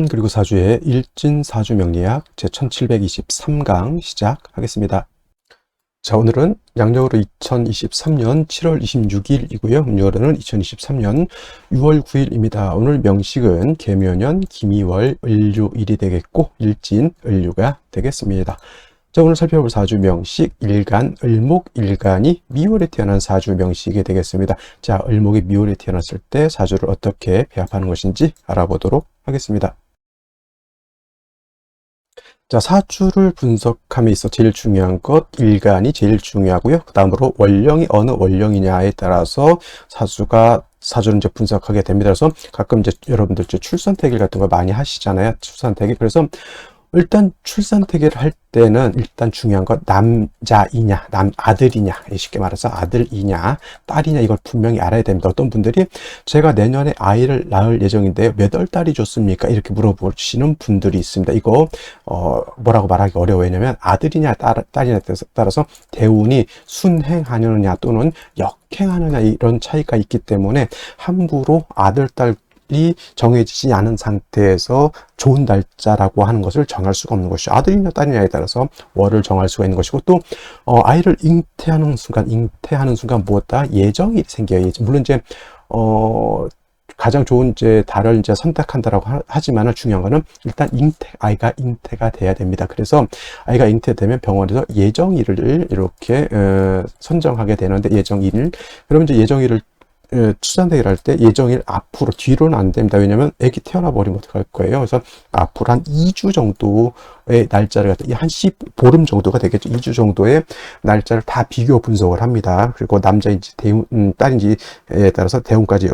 그리고 사주의 일진사주 명리학 제1723강 시작하겠습니다. 자, 오늘은 양력으로 2023년 7월 26일이고요. 음력으로는 2023년 6월 9일입니다. 오늘 명식은 계묘년 김이월 을류일이 되겠고 일진 을류가 되겠습니다. 자, 오늘 살펴볼 사주 명식 일간, 을목 일간이 미월에 태어난 사주 명식이 되겠습니다. 자, 을목이 미월에 태어났을 때 사주를 어떻게 배합하는 것인지 알아보도록 하겠습니다. 자, 사주를 분석함에 있어 제일 중요한 것 일간이 제일 중요하고요. 그 다음으로 원령이 어느 원령이냐에 따라서 사주를 이제 분석하게 됩니다. 그래서 가끔 이제 여러분들 출산태길 같은 거 많이 하시잖아요. 출산태길. 그래서 일단 출산태계를 할 때는 일단 중요한 건 남자이냐, 아들이냐, 쉽게 말해서 아들이냐, 딸이냐 이걸 분명히 알아야 됩니다. 어떤 분들이 제가 내년에 아이를 낳을 예정인데요. 몇 월 달이 좋습니까? 이렇게 물어보시는 분들이 있습니다. 이거 뭐라고 말하기 어려워요. 왜냐면 아들이냐, 딸이냐에 따라서 대운이 순행하느냐 또는 역행하느냐 이런 차이가 있기 때문에 함부로 아들, 딸 이 정해지지 않은 상태에서 좋은 날짜라고 하는 것을 정할 수가 없는 것이죠. 아들이냐 딸이냐에 따라서 월을 정할 수가 있는 것이고 또 아이를 잉태하는 순간 무엇다 예정이 생겨요. 물론 이제 가장 좋은 이제 달을 이제 선택한다라고 하지만은 중요한 거는 일단 아이가 잉태가 돼야 됩니다. 그래서 아이가 잉태되면 병원에서 예정일을 이렇게 선정하게 되는데 예정일 그러면 이제 예정일을 출산대기를 할 때 예정일 앞으로 뒤로는 안 됩니다. 왜냐면 아기 태어나 버리면 어떡할 거예요. 그래서 앞으로 한 2주 정도의 날짜를 갖다 한 보름 정도가 되겠죠. 2주 정도의 날짜를 다 비교 분석을 합니다. 그리고 남자인지 딸인지에 따라서 대운까지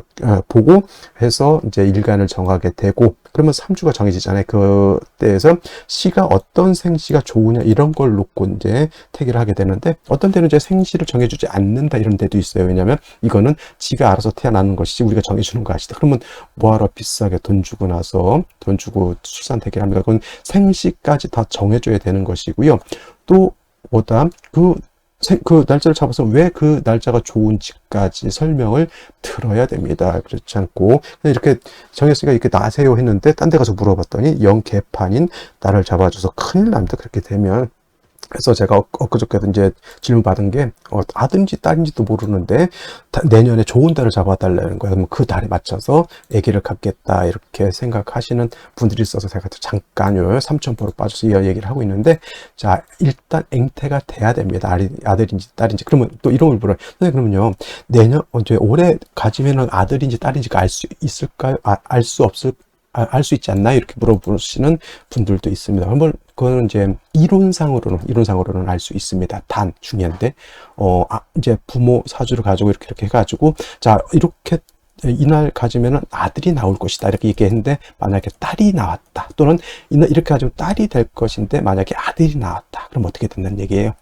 보고 해서 이제 일간을 정하게 되고 그러면 3주가 정해지잖아요. 그때에서 시가 어떤 생시가 좋으냐 이런 걸 놓고 이제 태기를 하게 되는데 어떤 때는 이제 생시를 정해주지 않는다 이런 데도 있어요. 왜냐하면 이거는 지가 알아서 태어나는 것이지 우리가 정해주는 거 아시다. 그러면 뭐하러 비싸게 돈 주고 나서 돈 주고 출산 태기를 합니까? 그건 생시까지 다 정해줘야 되는 것이고요. 또 뭐다 그 날짜를 잡아서 왜 그 날짜가 좋은지까지 설명을 들어야 됩니다. 그렇지 않고 그냥 이렇게 정했으니까 이렇게 나세요 했는데 딴 데 가서 물어봤더니 영 개판인 나를 잡아줘서 큰일 납니다. 그렇게 되면. 그래서 제가 엊그저께도 이제 질문 받은 게 아들인지 딸인지도 모르는데 내년에 좋은 달을 잡아달라는 거예요. 그러면 그 달에 맞춰서 아기를 갖겠다 이렇게 생각하시는 분들이 있어서 제가 잠깐요 3,000%로 빠져서 이 얘기를 하고 있는데 자 일단 잉태가 돼야 됩니다. 아들인지 딸인지. 그러면 또 이런 걸 물어요. 그러면요 내년 이제 올해 가지면은 아들인지 딸인지가 알 수 있을까요? 알 수 있지 않나요? 이렇게 물어보시는 분들도 있습니다. 한번 그거는 이제 이론상으로는 알 수 있습니다. 단 중요한데 이제 부모 사주를 가지고 이렇게 해가지고 자 이렇게 이날 가지면은 아들이 나올 것이다 이렇게 얘기했는데 만약에 딸이 나왔다 또는 이렇게 가지고 딸이 될 것인데 만약에 아들이 나왔다 그럼 어떻게 된다는 얘기예요?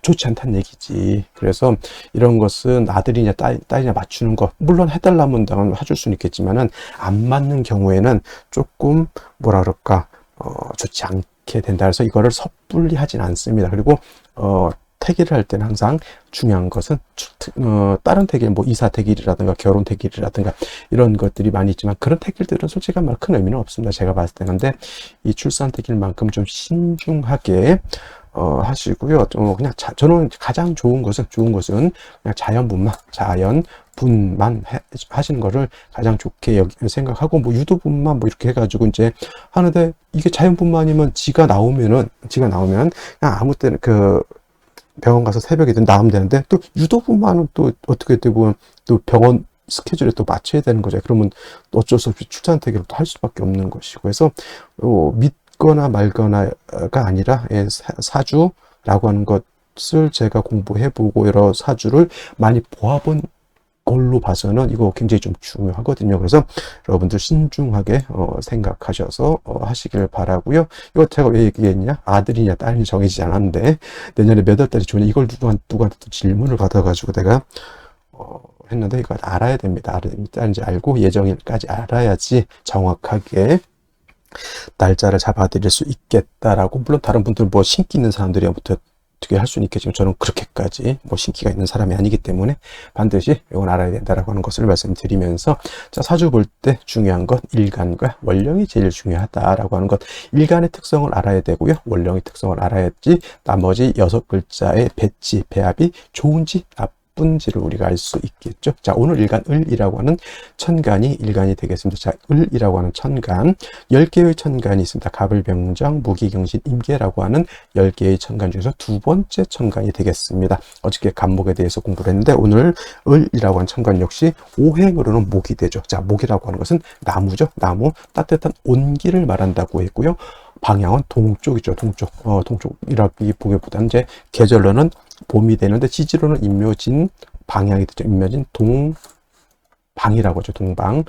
좋지 않다는 얘기지. 그래서 이런 것은 아들이냐 딸이냐 맞추는 거 물론 해달라면 당연 해줄 수는 있겠지만은 안 맞는 경우에는 조금 뭐라 그럴까 좋지 않게 된다 해서 이거를 섣불리 하진 않습니다. 그리고 태기를 할 때는 항상 중요한 것은 다른 태길 뭐 이사 태길이라든가 결혼 태길이라든가 이런 것들이 많이 있지만 그런 태길들은 솔직히 말해 큰 의미는 없습니다. 제가 봤을 때는. 근데 이 출산 태길만큼 좀 신중하게 하시고요. 그냥 저는 가장 좋은 것은 그냥 자연분만 하시는 거를 가장 좋게 생각하고 뭐 유도분만 뭐 이렇게 해가지고 이제 하는데 이게 자연분만이면 지가 나오면 그냥 아무 때나 그 병원 가서 새벽에든 나오면 되는데 또 유도분만은 또 어떻게 되면 또 병원 스케줄에 또 맞춰야 되는 거죠. 그러면 어쩔 수 없이 출산 태기를 또 할 수밖에 없는 것이고 그래서 믿거나 말거나가 아니라 사주라고 하는 것을 제가 공부해보고 여러 사주를 많이 보아본 걸로 봐서는 이거 굉장히 좀 중요하거든요. 그래서 여러분들 신중하게 생각하셔서 하시길 바라고요. 이거 제가 왜 얘기했냐? 아들이냐 딸이냐 정해지지 않았는데 내년에 몇 월 달이 좋냐 이걸 누구한테 또 질문을 받아가지고 내가 했는데 이걸 알아야 됩니다. 딸인지 알고 예정일까지 알아야지 정확하게 날짜를 잡아드릴 수 있겠다라고. 물론 다른 분들 뭐 신기 있는 사람들이 어떻게 할 수는 있겠지만 저는 그렇게까지 뭐 신기가 있는 사람이 아니기 때문에 반드시 이건 알아야 된다라고 하는 것을 말씀드리면서, 자, 사주 볼 때 중요한 것 일간과 원령이 제일 중요하다라고 하는 것, 일간의 특성을 알아야 되고요, 원령의 특성을 알아야지 나머지 6글자의 배치 배합이 좋은지 나쁜지를 우리가 알 수 있겠죠. 자, 오늘 일간 을이라고 하는 천간이 일간이 되겠습니다. 자, 을이라고 하는 천간 10개의 천간이 있습니다. 갑을병정 무기경신 임계라고 하는 10개의 천간 중에서 두 번째 천간이 되겠습니다. 어저께 간목에 대해서 공부를 했는데 오늘 을이라고 하는 천간 역시 오행으로는 목이 되죠. 자, 목이라고 하는 것은 나무죠. 나무, 따뜻한 온기를 말한다고 했고요. 방향은 동쪽이죠. 동쪽이라기 보기보다는 이제 계절로는 봄이 되는데 지지로는 임묘진 방향이 되죠. 임묘진 동방이라고 하죠. 동방.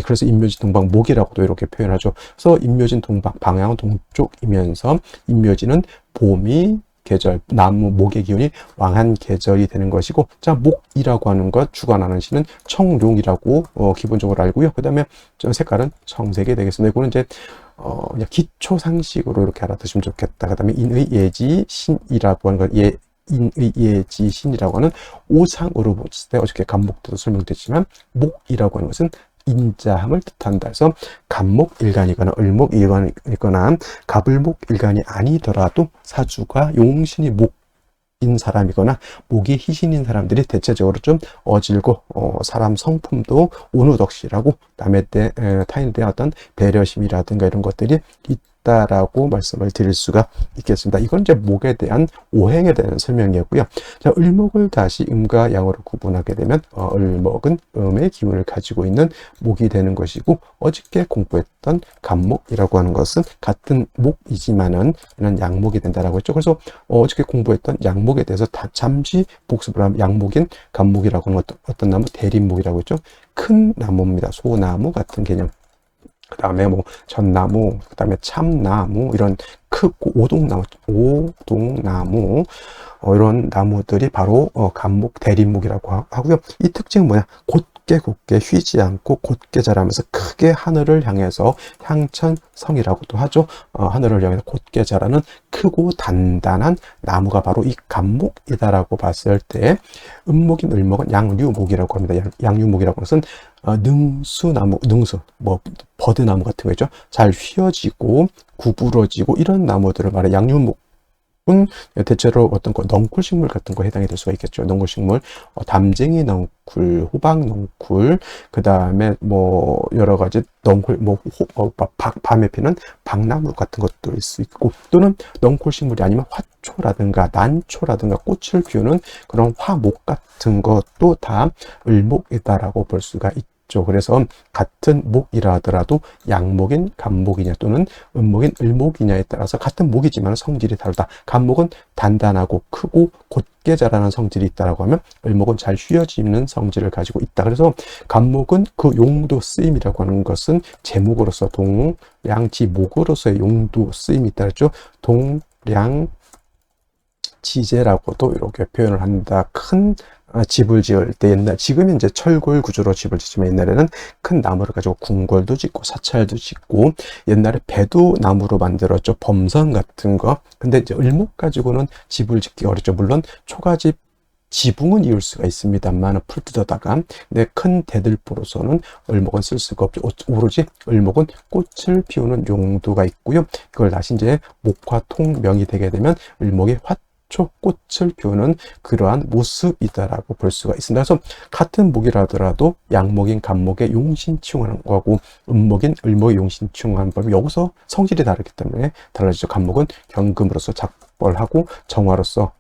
그래서 임묘진 동방 목이라고도 이렇게 표현하죠. 그래서 임묘진 동방 방향은 동쪽이면서 임묘진은 봄이 계절, 나무 목의 기운이 왕한 계절이 되는 것이고, 자, 목이라고 하는 것 주관하는 신은 청룡이라고 기본적으로 알고요. 그 다음에 색깔은 청색이 되겠습니다. 이거는 이제 그냥 기초 상식으로 이렇게 알아두시면 좋겠다. 그 다음에 인의 예지 신이라고 하는 것, 인의 예지 신이라고 하는 오상으로 봤을 때 어저께 간목 때도 설명드렸지만 목이라고 하는 것은 인자함을 뜻한다. 그래서 간목 일간이거나 을목 일간이거나 갑을목 일간이 아니더라도 사주가 용신이 목인 사람이거나 목이 희신인 사람들이 대체적으로 좀 어질고 사람 성품도 온우덕실하고 타인에 대한 어떤 배려심이라든가 이런 것들이 있다라고 말씀을 드릴 수가 있겠습니다. 이건 이제 목에 대한 오행에 대한 설명이었고요. 자, 을목을 다시 음과 양으로 구분하게 되면 을목은 음의 기운을 가지고 있는 목이 되는 것이고, 어저께 공부했던 간목이라고 하는 것은 같은 목이지만은 이런 양목이 된다라고 했죠. 그래서 어저께 공부했던 양목에 대해서 잠시 복습을 하면 양목인 간목이라고 하는 것도 어떤 나무 대립목이라고 했죠. 큰 나무입니다. 소나무 같은 개념. 그 다음에 뭐 전나무, 그 다음에 참나무, 이런 크고 오동나무 이런 나무들이 바로 간목 대립목이라고 하고요. 이 특징은 뭐냐? 곧게 휘지 않고 곧게 자라면서 크게 하늘을 향해서 향천성이라고도 하죠. 하늘을 향해서 곧게 자라는 크고 단단한 나무가 바로 이 간목이다라고 봤을 때, 음목인 을목은 양류목이라고 합니다. 양류목이라고 하는 것은 능수나무, 뭐 버드나무 같은 거 있죠. 잘 휘어지고 구부러지고 이런 나무들을 말해. 양류목은 대체로 어떤 거 넝쿨식물 같은 거 해당이 될 수가 있겠죠. 넝쿨식물, 담쟁이 넝쿨, 호박 넝쿨, 그 다음에 뭐 여러 가지 넝쿨, 밤에 피는 박나무 같은 것도 있을 수 있고, 또는 넝쿨식물이 아니면 화초라든가 난초라든가 꽃을 피우는 그런 화목 같은 것도 다 을목이다라고 볼 수가 있죠. 그래서 같은 목이라 하더라도 양목인 간목이냐 또는 음목인 을목이냐에 따라서 같은 목이지만 성질이 다르다. 간목은 단단하고 크고 곧게 자라는 성질이 있다라고 하면 을목은 잘 휘어지는 성질을 가지고 있다. 그래서 간목은 그 용도 쓰임이라고 하는 것은 제목으로서 동량지목으로서의 용도 쓰임이 있다 그랬죠. 동량지제라고도 이렇게 표현을 한다. 큰 집을 지을 때 지금은 이제 철골 구조로 집을 짓지만 옛날에는 큰 나무를 가지고 궁궐도 짓고 사찰도 짓고, 옛날에 배도 나무로 만들었죠. 범선 같은 거. 근데 이제 을목 가지고는 집을 짓기 어렵죠. 물론 초가집 지붕은 이을 수가 있습니다만 풀 뜯어다가, 근데 큰 대들보로서는 을목은 쓸 수가 없죠. 오로지 을목은 꽃을 피우는 용도가 있고요. 그걸 다시 이제 목화통명이 되게 되면 을목이 꽃을 피우는 그러한 모습이다라고 볼 수가 있습니다. 그래서 같은 목이라 하더라도 양목인 간목의 용신치용하는 거하고 음목인 을목의 용신치용하는 법이 여기서 성질이 다르기 때문에 달라지죠. 간목은 경금으로서 작벌하고 정화로서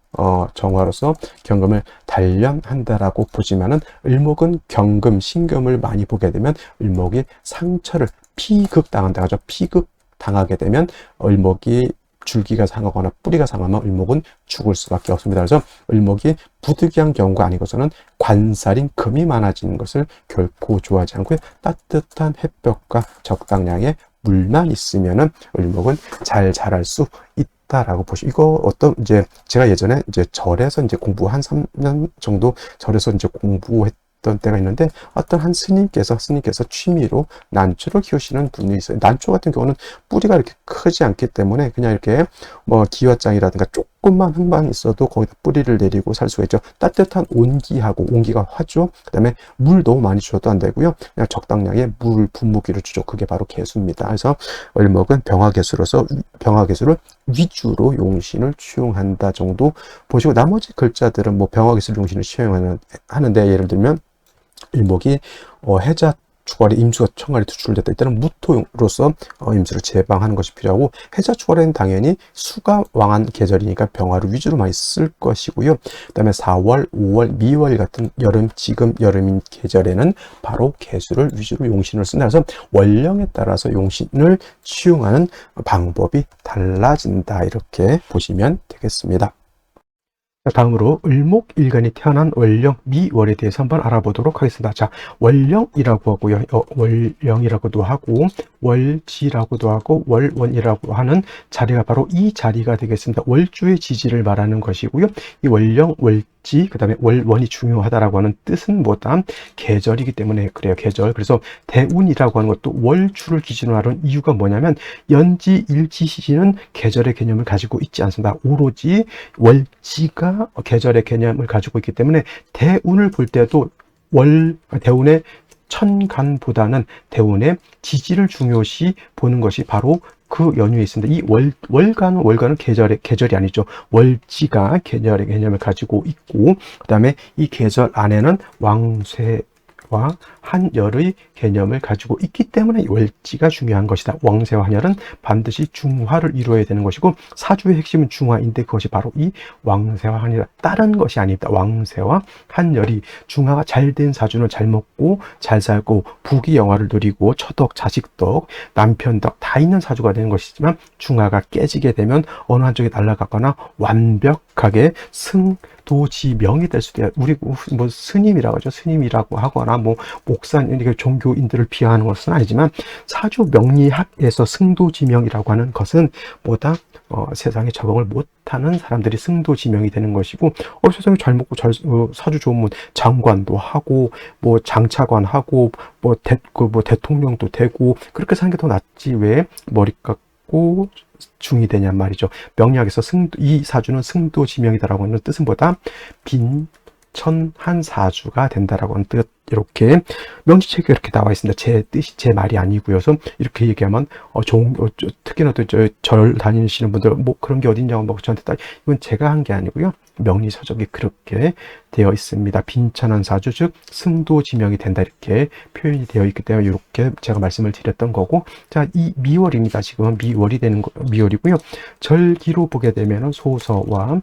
경금을 단련한다라고 보지만은, 을목은 경금, 신금을 많이 보게 되면 을목이 상처를 피극당한다 하죠. 피극당하게 되면 을목이 줄기가 상하거나 뿌리가 상하면 을목은 죽을 수밖에 없습니다. 그래서 을목이 부득이한 경우가 아니고서는 관살인 금이 많아지는 것을 결코 좋아하지 않고요. 따뜻한 햇볕과 적당량의 물만 있으면은 을목은 잘 자랄 수 있다라고 보시고, 이거 이제 제가 예전에 이제 절에서 이제 공부 한 3년 정도 절에서 이제 공부했던 때가 있는데, 어떤 한 스님께서 취미로 난초를 키우시는 분이 있어요. 난초 같은 경우는 뿌리가 이렇게 크지 않기 때문에 그냥 이렇게 뭐 기와장이라든가 조금만 흙만 있어도 거기다 뿌리를 내리고 살 수가 있죠. 따뜻한 온기하고, 온기가 화죠. 그 다음에 물 너무 많이 주셔도 안 되고요. 그냥 적당량의 물 분무기를 주죠. 그게 바로 개수입니다. 그래서 을목은 병화개수로서 병화개수를 위주로 용신을 취용한다 정도 보시고, 나머지 글자들은 뭐 병화개수를 용신을 취용하는데, 예를 들면 일목이 해자 주괄에 임수가 천간에 투출됐다. 이때는 무토로서 임수를 제방하는 것이 필요하고, 해자 주괄에는 당연히 수가 왕한 계절이니까 병화를 위주로 많이 쓸 것이고요. 그 다음에 4월, 5월, 미월 같은 여름, 지금 여름인 계절에는 바로 개수를 위주로 용신을 쓴다. 그래서 원령에 따라서 용신을 취용하는 방법이 달라진다. 이렇게 보시면 되겠습니다. 다음으로 을목일간이 태어난 월령 미월에 대해서 한번 알아보도록 하겠습니다. 자, 월령이라고 하고요. 월령이라고도 하고 월지라고도 하고 월원이라고 하는 자리가 바로 이 자리가 되겠습니다. 월주의 지지를 말하는 것이고요. 이 월령, 월지, 그 다음에 월원이 중요하다라고 하는 뜻은 뭐다? 계절이기 때문에 그래요. 계절. 그래서 대운이라고 하는 것도 월주를 기준으로 하는 이유가 뭐냐면, 연지, 일지, 시지는 계절의 개념을 가지고 있지 않습니다. 오로지 월지가 계절의 개념을 가지고 있기 때문에 대운을 볼 때도 대운의 천간보다는 대운의 지지를 중요시 보는 것이 바로 그 연유에 있습니다. 이 월간은 계절이 아니죠. 월지가 계절의 개념을 가지고 있고, 그 다음에 이 계절 안에는 왕쇠와 한열의 개념을 가지고 있기 때문에 월지가 중요한 것이다. 왕쇠와 한열은 반드시 중화를 이루어야 되는 것이고, 사주의 핵심은 중화인데 그것이 바로 이 왕쇠와 한열이다. 다른 것이 아닙니다. 왕쇠와 한열이, 중화가 잘 된 사주는 잘 먹고 잘 살고 부귀 영화를 누리고 처덕, 자식덕, 남편덕 다 있는 사주가 되는 것이지만, 중화가 깨지게 되면 어느 한쪽에 날아가거나 완벽하게 승도지명이 될 수도 있어요. 우리 뭐 스님이라고 하죠. 스님이라고 하거나 뭐 목사님, 이게 종교인들을 비하하는 것은 아니지만, 사주 명리학에서 승도지명이라고 하는 것은 뭐다? 세상에 적응을 못하는 사람들이 승도지명이 되는 것이고, 세상에 잘 먹고 사주 좋으면 장관도 하고 뭐 장차관 하고 뭐 대통령도 되고 그렇게 사는 게 더 낫지 왜 머리 깎고 중이 되냔 말이죠. 명리학에서 이 사주는 승도지명이다라고 하는 뜻은 뭐다? 빈천한 사주가 된다라고 하는 뜻. 이렇게 명시책에 이렇게 나와 있습니다. 제 뜻이 제 말이 아니고요. 그래서 이렇게 얘기하면 특히나 또 절 다니시는 분들 뭐 그런 게 어딨냐고 막 저한테 이건 제가 한 게 아니고요. 명리서적이 그렇게 되어 있습니다. 빈천한 사주, 즉 승도지명이 된다, 이렇게 표현이 되어 있기 때문에 이렇게 제가 말씀을 드렸던 거고, 자, 이 미월입니다. 지금은 미월이 되는 미월이고요. 절기로 보게 되면 소서와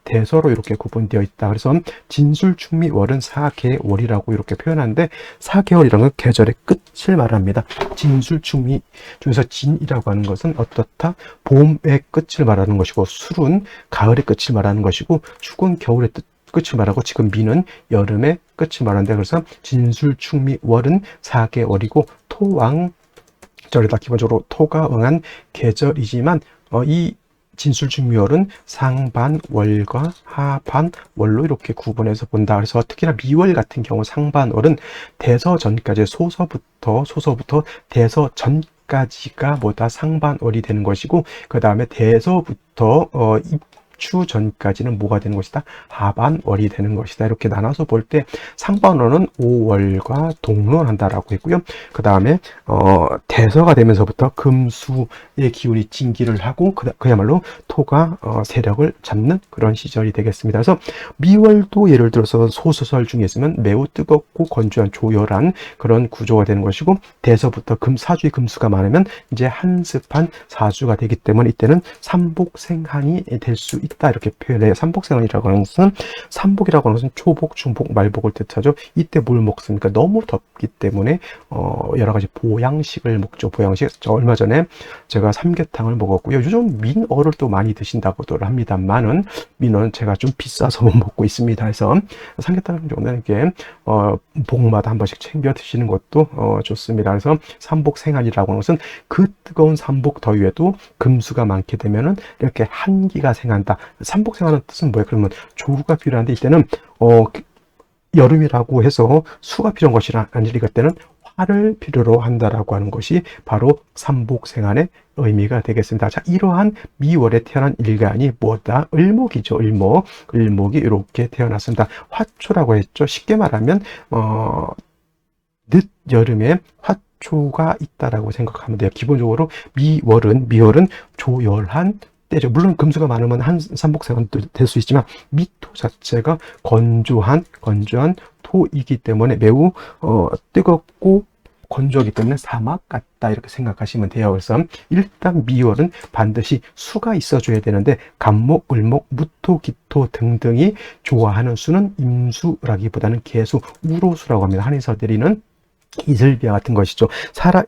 대서로 이렇게 구분되어 있다. 그래서 진술충미월은 4개월이라고 이렇게 표현하는데, 4개월이라는 건 계절의 끝을 말합니다. 진술충미 중에서 진이라고 하는 것은 어떻다? 봄의 끝을 말하는 것이고, 술은 가을의 끝을 말하는 것이고, 축은 겨울의 끝을 말하고, 지금 미는 여름의 끝을 말하는데, 그래서 진술충미월은 4개월이고 토왕절이다. 기본적으로 토가 응한 계절이지만 이 진술충미월은 상반월과 하반월로 이렇게 구분해서 본다. 그래서 특히나 미월 같은 경우 상반월은 대서 전까지 소서부터 대서 전까지가 뭐다? 상반월이 되는 것이고, 그 다음에 대서부터 입추 전까지는 뭐가 되는 것이다? 하반월이 되는 것이다. 이렇게 나눠서 볼 때 상반월은 5월과 동론한다라고 했고요. 그 다음에 대서가 되면서부터 금수의 기운이 진기를 하고 그야말로 토가 세력을 잡는 그런 시절이 되겠습니다. 그래서 미월도 예를 들어서 소수설 중에 있으면 매우 뜨겁고 건조한 조열한 그런 구조가 되는 것이고, 대서부터 사주의 금수가 많으면 이제 한습한 사주가 되기 때문에 이때는 삼복생한이 될 수 있다, 이렇게 표현해요. 삼복생한이라고 하는 것은, 삼복이라고 하는 것은 초복, 중복, 말복을 뜻하죠. 이때 뭘 먹습니까? 너무 덥기 때문에 여러 가지 보양식을 먹죠. 보양식. 얼마 전에 제가 삼계탕을 먹었고요. 요즘 민어를 또 많이 드신다고들 합니다만은, 민어는 제가 좀 비싸서 못 먹고 있습니다. 그래서 삼계탕 정도는 이렇게 복마다 한 번씩 챙겨 드시는 것도 좋습니다. 그래서 삼복생한이라고 하는 것은 그 뜨거운 삼복 더위에도 금수가 많게 되면은 이렇게 한기가 생한다. 삼복생한은 뜻은 뭐예요? 그러면 조루가 필요한데, 이때는 여름이라고 해서 수가 필요한 것이 아니라, 이때는 하를 필요로 한다라고 하는 것이 바로 삼복생안의 의미가 되겠습니다. 자, 이러한 미월에 태어난 일간이 뭐다? 을목이죠. 을목. 을목이 이렇게 태어났습니다. 화초라고 했죠. 쉽게 말하면 늦 여름에 화초가 있다라고 생각하면 돼요. 기본적으로 미월은 조열한 때죠. 물론 금수가 많으면 한 삼복생안도 될 수 있지만 미토 자체가 건조한 토이기 때문에 매우 뜨겁고 건조하기 때문에 사막 같다 이렇게 생각하시면 돼요. 그래서 일단 미월은 반드시 수가 있어줘야 되는데 간목, 을목, 무토, 기토 등등이 좋아하는 수는 임수라기보다는 개수, 우로수라고 합니다. 한의사들이는 이슬비와 같은 것이죠.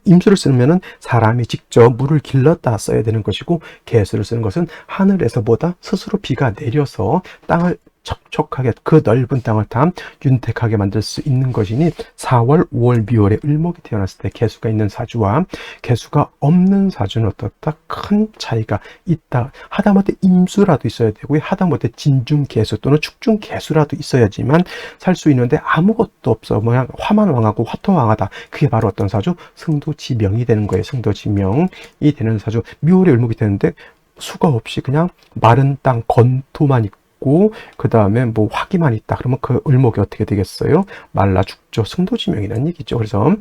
임수를 쓰면은 사람이 직접 물을 길렀다 써야 되는 것이고, 개수를 쓰는 것은 하늘에서보다 스스로 비가 내려서 땅을 척척하게 그 넓은 땅을 다 윤택하게 만들 수 있는 것이니 4월, 5월, 미월에 을목이 태어났을 때 개수가 있는 사주와 개수가 없는 사주는 어떻다? 큰 차이가 있다. 하다못해 임수라도 있어야 되고요. 하다못해 진중개수 또는 축중개수라도 있어야지만 살 수 있는데 아무것도 없어. 뭐야 화만 왕하고 화토왕하다. 그게 바로 어떤 사주? 승도지명이 되는 거예요. 승도지명이 되는 사주. 미월에 을목이 되는데 수가 없이 그냥 마른 땅 건토만 있고 그 다음에 뭐 화기만 있다. 그러면 그 을목이 어떻게 되겠어요? 말라 죽죠. 승도지명이라는 얘기죠. 그래서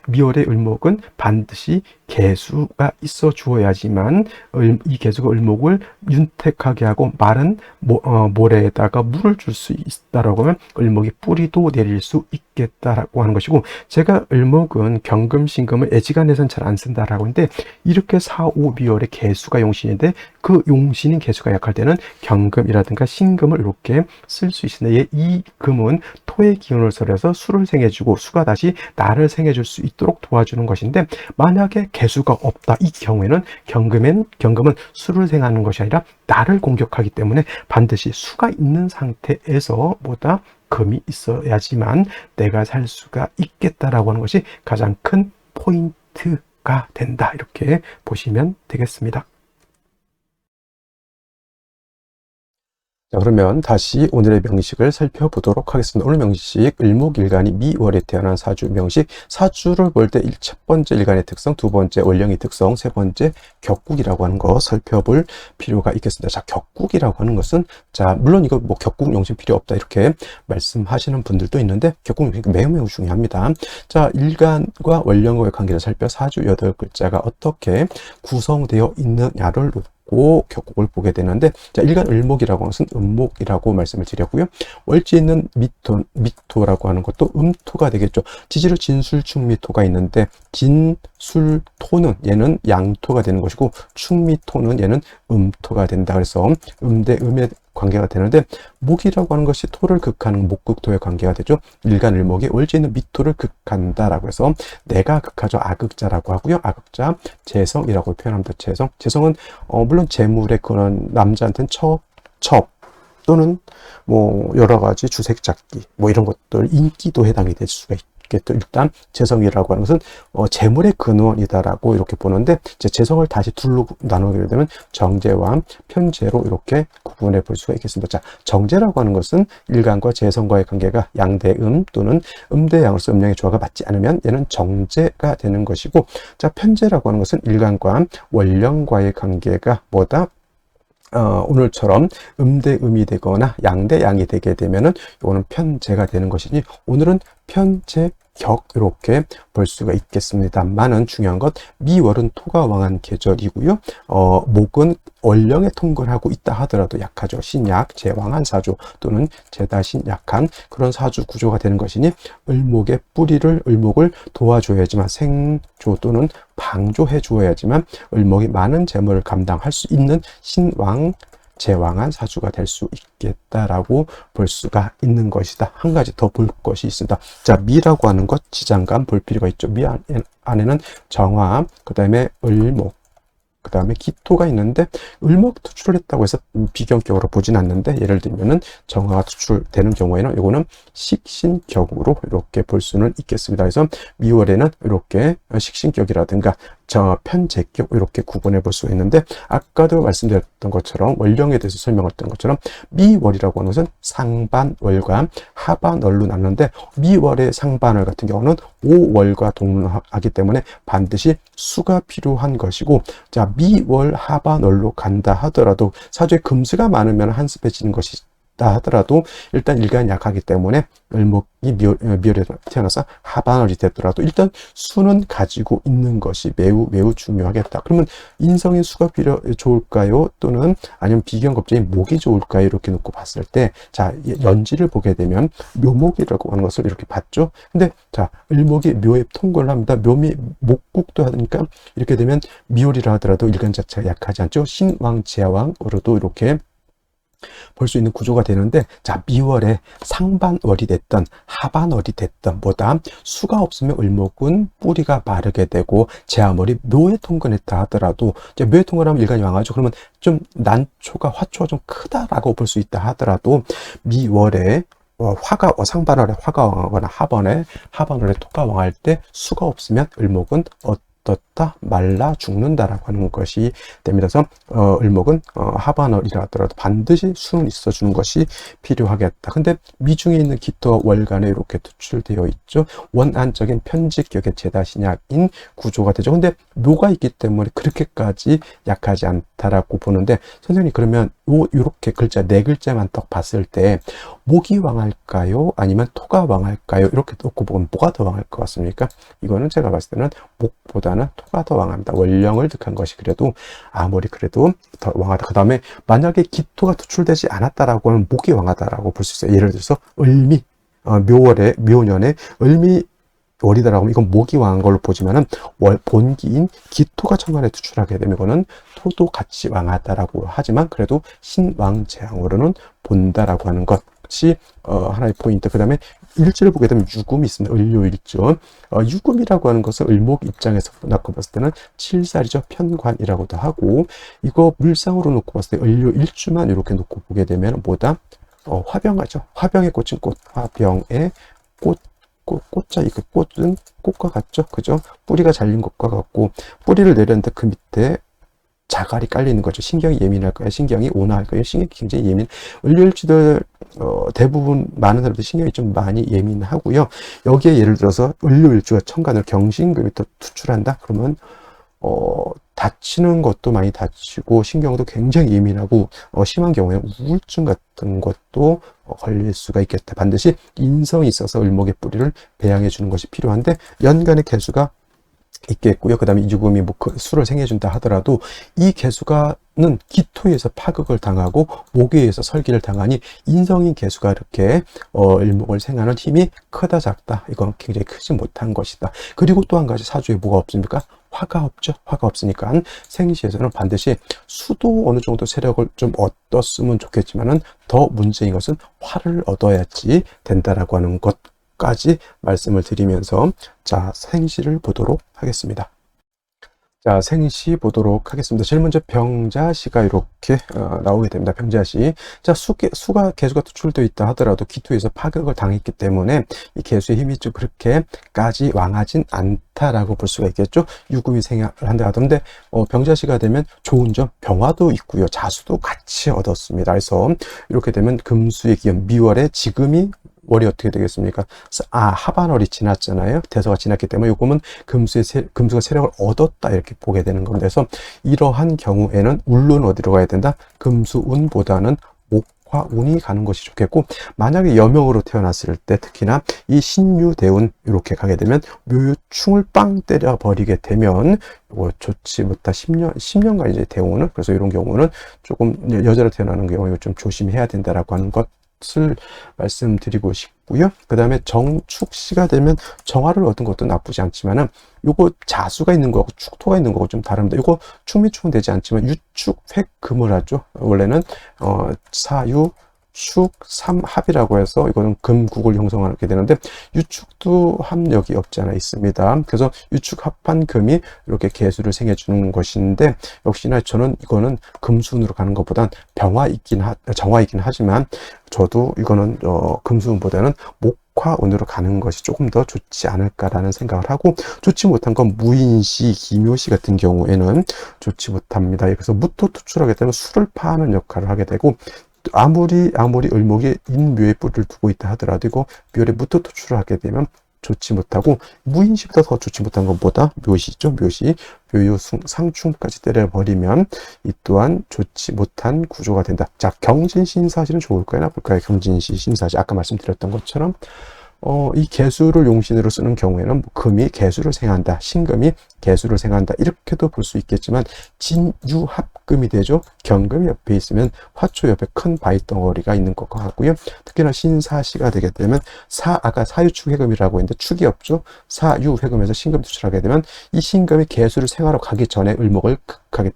미월의 을목은 반드시 개수가 있어 주어야지만 이 개수가 을목을 윤택하게 하고 마른 모래에다가 물을 줄 수 있다라고 하면 을목이 뿌리도 내릴 수 있겠다라고 하는 것이고, 제가 을목은 경금, 신금을 애지간해서는 잘 안 쓴다라고 하는데 이렇게 4, 5, 미월에 개수가 용신인데 그 용신인 개수가 약할 때는 경금이라든가 신금을 이렇게 쓸 수 있습니다. 이 금은 토의 기운을 설해서 수를 생해주고 수가 다시 나를 생해줄 수 있도록 도와주는 것인데, 만약에 개수가 없다 이 경우에는 경금은 수를 생하는 것이 아니라 나를 공격하기 때문에 반드시 수가 있는 상태에서 보다 금이 있어야지만 내가 살 수가 있겠다라고 하는 것이 가장 큰 포인트가 된다. 이렇게 보시면 되겠습니다. 자, 그러면 다시 오늘의 명식을 살펴보도록 하겠습니다. 오늘 명식, 을목일간이 미월에 태어난 사주 명식, 사주를 볼 때 첫 번째 일간의 특성, 두 번째 월령의 특성, 세 번째 격국이라고 하는 거 살펴볼 필요가 있겠습니다. 자, 격국이라고 하는 것은, 자, 물론 이거 뭐 격국 용신 필요 없다 이렇게 말씀하시는 분들도 있는데 격국 용신 매우 중요합니다. 자, 일간과 월령과의 관계를 살펴 사주 8글자가 어떻게 구성되어 있느냐를 격국을 보게 되는데, 자, 일간 을목이라고 하는 것은 음목이라고 말씀을 드렸고요. 월지에 있는 미토라고 하는 것도 음토가 되겠죠. 지지로 진술충미토가 있는데 진술토는 얘는 양토가 되는 것이고 충미토는 얘는 음토가 된다. 그래서 음대 음의 관계가 되는데, 목이라고 하는 것이 토를 극하는 목극토의 관계가 되죠. 일간을목이 월지에 있는 미토를 극한다라고 해서 내가 극하죠. 아극자라고 하고요. 아극자 재성이라고 표현합니다. 재성은 물론 재물의 그런 남자한테는 첩 또는 뭐 여러 가지 주색 잡기 뭐 이런 것들, 인기도 해당이 될 수가 있겠죠. 일단 재성이라고 하는 것은 재물의 근원이다라고 이렇게 보는데, 재성을 다시 둘로 나누게 되면 정재와 편재로 이렇게 구분해 볼 수가 있겠습니다. 자, 정재라고 하는 것은 일간과 재성과의 관계가 양대음 또는 음대양으로서 음양의 조화가 맞지 않으면 얘는 정재가 되는 것이고, 자, 편재라고 하는 것은 일간과 월령과의 관계가 뭐다? 오늘처럼 음대음이 되거나 양대양이 되게 되면은 이거는 편재가 되는 것이니 오늘은 편재격 이렇게 볼 수가 있겠습니다만은 중요한 것, 미월은 토가 왕한 계절이고요. 목은 월령에 통근하고 있다 하더라도 약하죠. 신약, 제왕한 사주 또는 제다신 약한 그런 사주 구조가 되는 것이니 을목을 도와줘야지만 생조 또는 방조해 주어야지만 을목이 많은 재물을 감당할 수 있는 신왕, 제왕한 사주가 될 수 있겠다라고 볼 수가 있는 것이다. 한 가지 더 볼 것이 있습니다. 자, 미라고 하는 것 지장감 볼 필요가 있죠. 미 안에는 정화, 그 다음에 을목, 그 다음에 기토가 있는데 을목 투출했다고 해서 비경격으로 보진 않는데, 예를 들면은 정화가 투출되는 경우에는 이거는 식신격으로 이렇게 볼 수는 있겠습니다. 그래서 미월에는 이렇게 식신격이라든가 편제격 이렇게 구분해 볼 수가 있는데, 아까도 말씀드렸던 것처럼 원령에 대해서 설명했던 것처럼 미월이라고 하는 것은 상반월과 하반월로 나누는데, 미월의 상반월 같은 경우는 5월과 동일하기 때문에 반드시 수가 필요한 것이고, 자, 미월 하반월로 간다 하더라도 사주에 금수가 많으면 한습해지는 것이 하더라도 일단 일간이 약하기 때문에 을목이 미월에 태어나서 하반월이 되더라도 일단 수는 가지고 있는 것이 매우 중요하겠다. 그러면 인성인 수가 좋을까요? 또는 아니면 비견겁적인 목이 좋을까요? 이렇게 놓고 봤을 때, 자, 연지를 보게 되면 묘목이라고 하는 것을 이렇게 봤죠. 근데 자, 을목이 묘에 통과를 합니다. 묘미 목국도 하니까 이렇게 되면 미월이라 하더라도 일간 자체가 약하지 않죠. 신왕제왕으로도 이렇게 볼 수 있는 구조가 되는데, 자, 미월에 상반월이 됐던 하반월이 됐던 보다 수가 없으면 을목은 뿌리가 마르게 되고, 제화월이 묘에 통근했다 하더라도, 이제 묘에 통근하면 일간이 왕하죠. 그러면 좀 난초가 화초가 좀 크다라고 볼 수 있다 하더라도, 미월에 상반월에 화가 왕하거나 하반월에 토가 왕할 때 수가 없으면 을목은 어떻다 말라 죽는다라고 하는 것이 됩니다. 그래서 을목은 하반월이라 하더라도 반드시 수는 있어주는 것이 필요하겠다. 근데 미중에 있는 기토와 월간에 이렇게 투출되어 있죠. 원안적인 편직격의 제다신약인 구조가 되죠. 근데 묘가 있기 때문에 그렇게까지 약하지 않다라고 보는데, 선생님 그러면 이렇게 글자 네 글자만 딱 봤을 때 목이 왕할까요? 아니면 토가 왕할까요? 이렇게 놓고 보면 뭐가 더 왕할 것 같습니까? 이거는 제가 봤을 때는 목보다는 토가 더 왕합니다. 원령을 득한 것이 그래도 아무리 그래도 더 왕하다. 그 다음에 만약에 기토가 투출되지 않았다라고 하면 목이 왕하다라고 볼 수 있어요. 예를 들어서 을미, 묘년에 을미 월이다라고 하면 이건 목이 왕한 걸로 보지만은 본기인 기토가 천간에 투출하게 되면 이거는 토도 같이 왕하다라고 하지만 그래도 신왕제왕으로는 본다라고 하는 것이 하나의 포인트. 그 다음에 일지를 보게 되면 유금이 있습니다. 을료일죠. 유금이라고 하는 것은 을목 입장에서 놓고 봤을 때는 칠살이죠. 편관이라고도 하고, 이거 물상으로 놓고 봤을 때 을료일주만 이렇게 놓고 보게 되면 뭐다? 화병하죠. 화병에 꽂힌 꽃, 화병에 꽃자, 이그 꽃은 꽃과 같죠? 그죠? 뿌리가 잘린 것과 같고, 뿌리를 내렸는데 그 밑에 자갈이 깔리는 거죠. 신경이 예민할까요? 신경이 온화할까요? 신경이 굉장히 을료일주들 대부분 많은 사람들 신경이 좀 많이 예민하고요. 여기에 예를 들어서 을료일주가 천간을 경신금이 또 투출한다? 그러면 다치는 것도 많이 다치고 신경도 굉장히 예민하고 심한 경우에 우울증 같은 것도 걸릴 수가 있겠다. 반드시 인성이 있어서 을목의 뿌리를 배양해 주는 것이 필요한데, 연간의 개수가 있겠고요. 그 다음에 유금이 수를 생해준다 하더라도 이 개수가는 기토에서 파극을 당하고 목에 의해서 설기를 당하니 인성인 개수가 이렇게 을목을 생하는 힘이 크다 작다, 이건 굉장히 크지 못한 것이다. 그리고 또 한 가지, 사주에 뭐가 없습니까? 화가 없죠. 화가 없으니까 생시에서는 반드시 수도 어느 정도 세력을 좀 얻었으면 좋겠지만은 더 문제인 것은 화를 얻어야지 된다라고 하는 것까지 말씀을 드리면서, 자, 생시를 보도록 하겠습니다. 자, 생시 보도록 하겠습니다. 제일 먼저 병자시가 이렇게 나오게 됩니다. 병자시. 자, 수가 개수가 투출되어 있다 하더라도 기토에서 파격을 당했기 때문에 이 개수의 힘이 좀 그렇게까지 왕하진 않다라고 볼 수가 있겠죠. 유금이 생활을 한다 하던데, 병자시가 되면 좋은 점, 병화도 있고요. 자수도 같이 얻었습니다. 그래서 이렇게 되면 금수의 기운, 미월에 지금이 월이 어떻게 되겠습니까? 하반월이 지났잖아요. 대서가 지났기 때문에 요금은 금수가 세력을 얻었다 이렇게 보게 되는 겁니다. 그래서 이러한 경우에는 울로는 어디로 가야 된다? 금수운보다는 목화운이 가는 것이 좋겠고, 만약에 여명으로 태어났을 때 특히나 이 신유대운 이렇게 가게 되면 묘유충을 빵 때려 버리게 되면 좋지 못한 10년간 이제 대운은, 그래서 이런 경우는 조금 여자로 태어나는 경우에 좀 조심해야 된다라고 하는 것을 말씀드리고 싶고요. 그 다음에 정축시가 되면 정화를 얻은 것도 나쁘지 않지만은 요거 자수가 있는 거하고 축토가 있는 거하고 좀 다릅니다. 요거 축미축은 되지 않지만 유축 획금을 하죠. 원래는 사유 유축 삼합이라고 해서 이거는 금국을 형성하게 되는데 유축도 합력이 없지 않아 있습니다. 그래서 유축 합한 금이 이렇게 개수를 생겨주는 것인데 역시나 저는 이거는 금수운으로 가는 것보단 정화이긴 하지만 저도 이거는 금수운보다는 목화운으로 가는 것이 조금 더 좋지 않을까라는 생각을 하고, 좋지 못한 건 무인시, 기묘시 같은 경우에는 좋지 못합니다. 그래서 무토 투출하게 되면 수를 파하는 역할을 하게 되고, 아무리 을목이 인묘에 뿌리를 두고 있다 하더라도 이거 묘에 무토 투출을 하게 되면 좋지 못하고, 무인시보다 더 좋지 못한 것보다 묘시죠. 묘시, 묘유, 상충까지 때려버리면 이 또한 좋지 못한 구조가 된다. 자, 경진신사시는 좋을까요, 나쁠까요? 경진시, 신사시, 아까 말씀드렸던 것처럼 이 개수를 용신으로 쓰는 경우에는 금이 개수를 생한다, 신금이 개수를 생한다, 이렇게도 볼 수 있겠지만 진유합금이 되죠. 경금이 옆에 있으면 화초 옆에 큰 바위 덩어리가 있는 것 같고요. 특히나 신사시가 되게 되면 아까 사유축회금이라고 했는데 축이 없죠. 사유회금에서 신금 투출하게 되면 이 신금이 개수를 생하러 가기 전에 을목을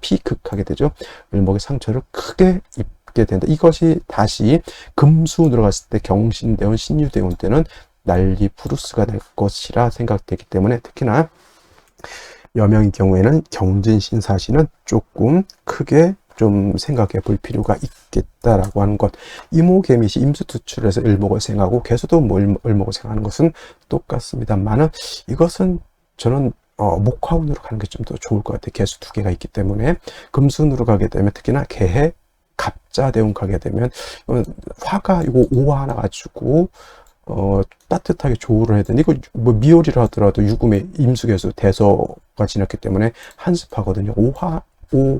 피극하게 되죠. 을목의 상처를 크게 입게 된다. 이것이 다시 금수운으로 갔을 때 경신대운, 신유대운 때는 난리 부르스가 될 것이라 생각되기 때문에, 특히나 여명의 경우에는 경진신사시는 조금 크게 좀 생각해 볼 필요가 있겠다라고 하는 것. 이모개미시 임수투출해서 을목을 생하고 개수도 을목을 생하는 것은 똑같습니다만은 이것은 저는 목화운으로 가는 게 좀 더 좋을 것 같아요. 개수 두 개가 있기 때문에. 금수운으로 가게 되면, 특히나 개해 갑자대운 가게 되면 화가 이거 오화 하나 가지고 따뜻하게 조우를 해야 되는데, 이거 뭐 미월이라 하더라도 유금의 임수개수 대서가 지났기 때문에 한습하거든요. 오화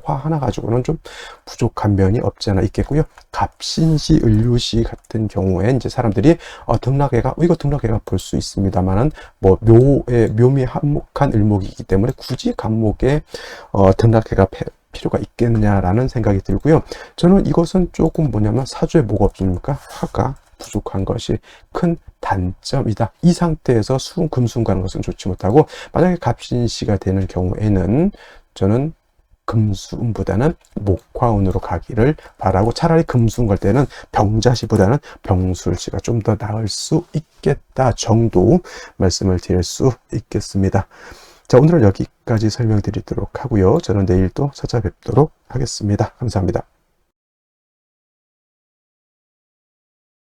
하나 가지고는 좀 부족한 면이 없지 않아 있겠고요. 갑신시, 을유시 같은 경우에 이제 사람들이 등락해가, 이거 등락해가 볼 수 있습니다만은 뭐 묘미 한목한 을목이기 때문에 굳이 갑목에 등락해가 필요가 있겠느냐라는 생각이 들고요. 저는 이것은 조금 뭐냐면 사주에 뭐가 없습니까? 화가 부족한 것이 큰 단점이다. 이 상태에서 금수운 가는 것은 좋지 못하고, 만약에 갑신시가 되는 경우에는 저는 금수운보다는 목화운으로 가기를 바라고, 차라리 금수운 갈 때는 병자시보다는 병술시가 좀 더 나을 수 있겠다 정도 말씀을 드릴 수 있겠습니다. 자, 오늘은 여기까지 설명드리도록 하고요. 저는 내일 또 찾아뵙도록 하겠습니다. 감사합니다.